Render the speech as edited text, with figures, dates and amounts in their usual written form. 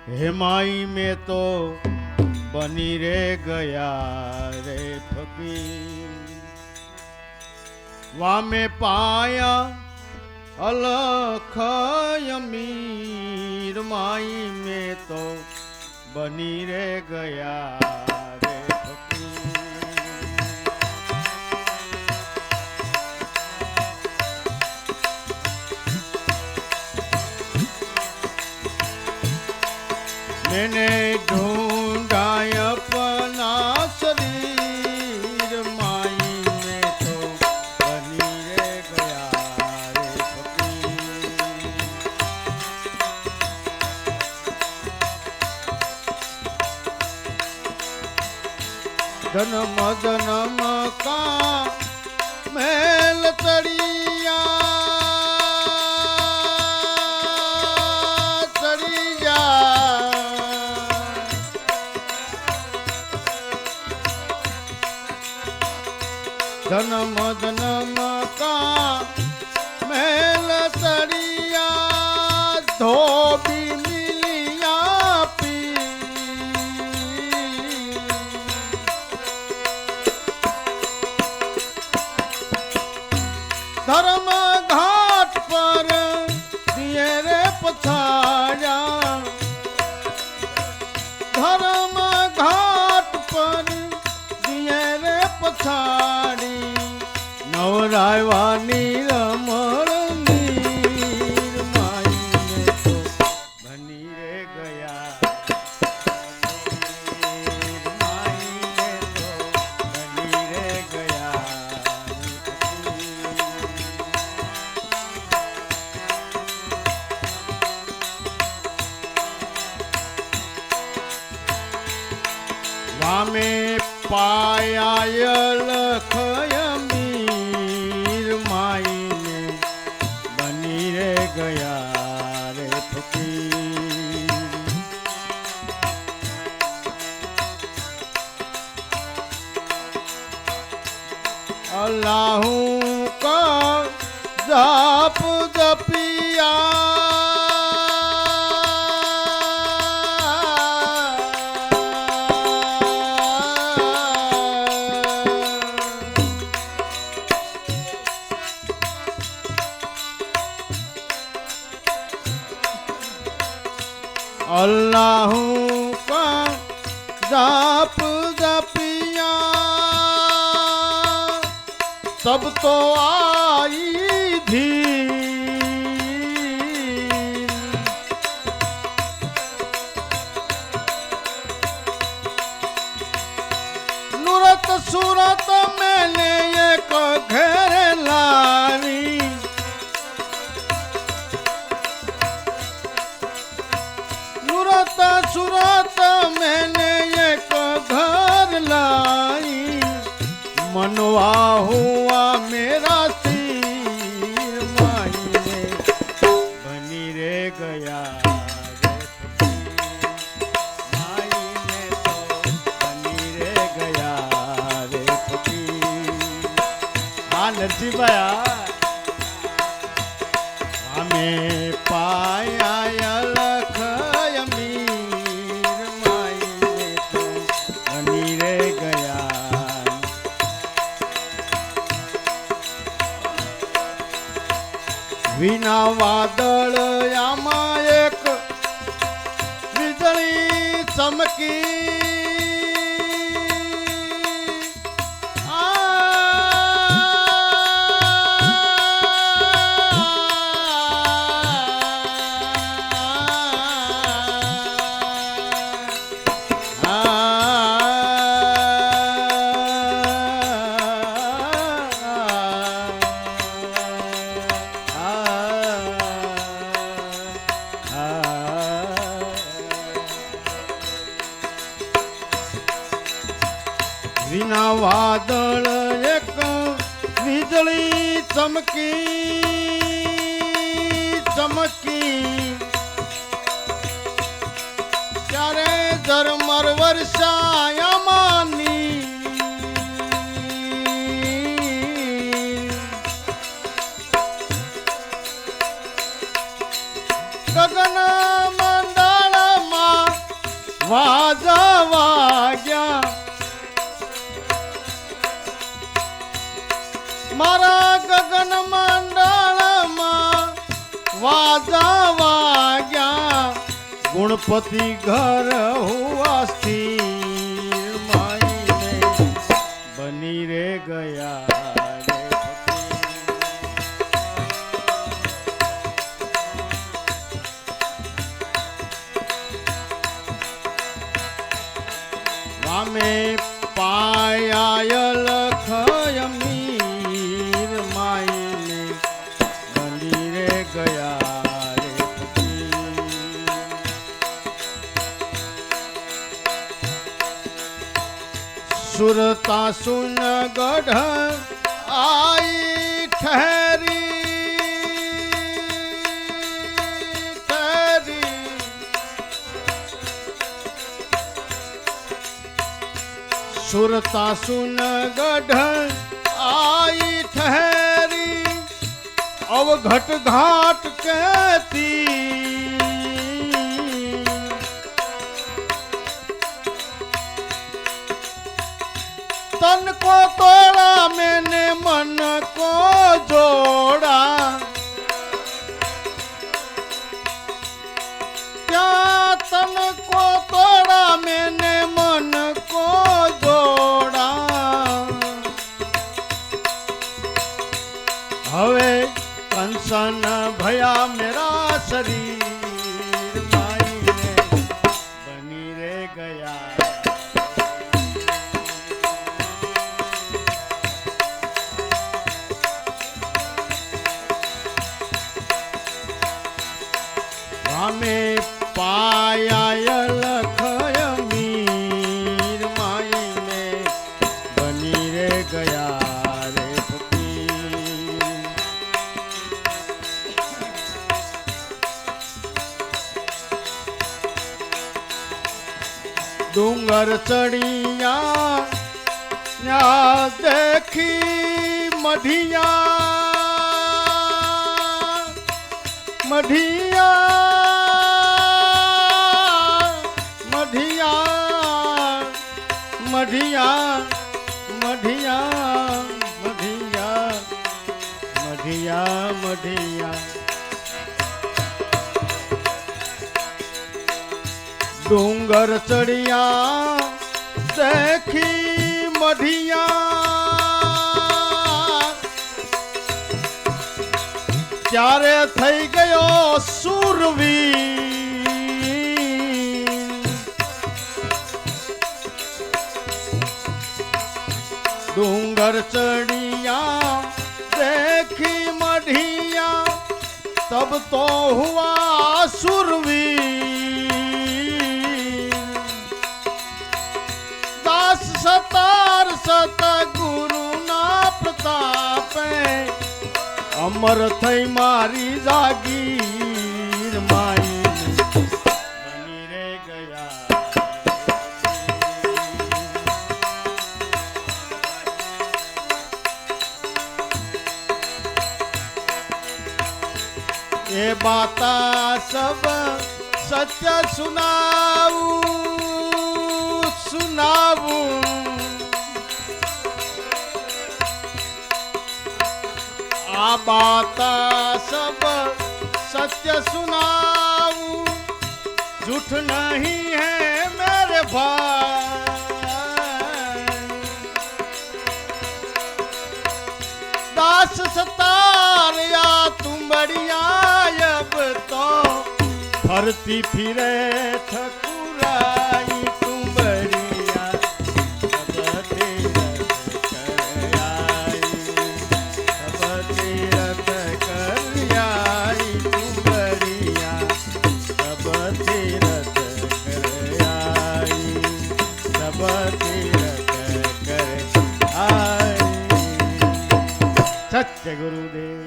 हे माई में तो बनी रे गया रे फकीर। वामे पाया अलख यमीर, माई में तो बनी रे गया रे फकीर। मैंने ढूंढा अपना शरीर, माई में तो बनी रे गया रे फकीर। जन्म जन्म का मेल तड़िया जन्म जन्म का मेल तड़िया, धोबी मिलिया पी। धर्म घाट पर दिए रे पछाया, धर्म घाट पर दिए रे पछाड़ी। नवरायवानी रमण नीर, माई में तो बनी रे गया नीर, माई में तो बनी रे गया। वामे पाया अलख यमीर, माई में बनी रे गया रे फकीर। अल्लाहू का जाप जपिया, अल्लाहू का जाप जपिया, सब तो आई धीर। नुरत सूरत मैंने एक घेर लारी, सूरत मैंने एक घर लाई। मनवा हुआ मेरा सिर, माई में बनी रे गया रे फकीर। माई में तो बनी रे गया रे फकीर। हाँ नरसिंह भैया, हमें पाया अलख यमीर, माई में तो बनी रे गया। विना वादळ आमा एक वीजળી चमकी। વિના વાદળ એક વીજળી ચમકી ચમકી, ત્યારે ઝરમર વર્ષાયા માની। ગગન મંડળમાં વાજા વાગ્યા મારા ગગન મંડળમાં વાજા વાગ્યા ગુણપતિ ઘર હુઆ સ્થિર માઈને બની રે ગયા રે વામે પાયા લખય મીર માઈને બની રે ગયા રે સુરતા સુન ગઢ આઈ ઠહરી सुरता सुन गढ़ आई ठहरी अवघट घाट कहती तन को तोड़ा मैंने मन को जोड़ा क्या तन को तोड़ा मैंने मन को હવે કંસન ભયા મેરા શરીર માઈને બની રે ગયા વામે પાયા લખય મીર માઈને બની રે ગયા डूंगर चढ़िया न्या देखी मढ़िया मढ़िया मढ़िया मढ़िया मढ़िया मढ़िया मढ़िया मढ़िया डूंगर चढ़िया देखी मढ़िया ત્યારે થઈ ગયો સુરવીર ડુંગર ચढ़िया देखी मढ़िया तब तो हुआ सुरवीर दास सतार सतगुरु ना प्रतापे अमर थई मारी जागीर माई बनी रे गया ये बाता सब सत्य सुनावू आ बाता सब सत्य सुनावू झूठ नहीं है मेरे भाई दास सतार या तुम बढ़िया अब तो फरती फिरे ठकुराई तुम बढ़िया सब तीरथ कर आई सब तीरथ कर आई तुम बढ़िया सब तीरथ कर आई सब तीरथ कर आई सत्य गुरुदेव।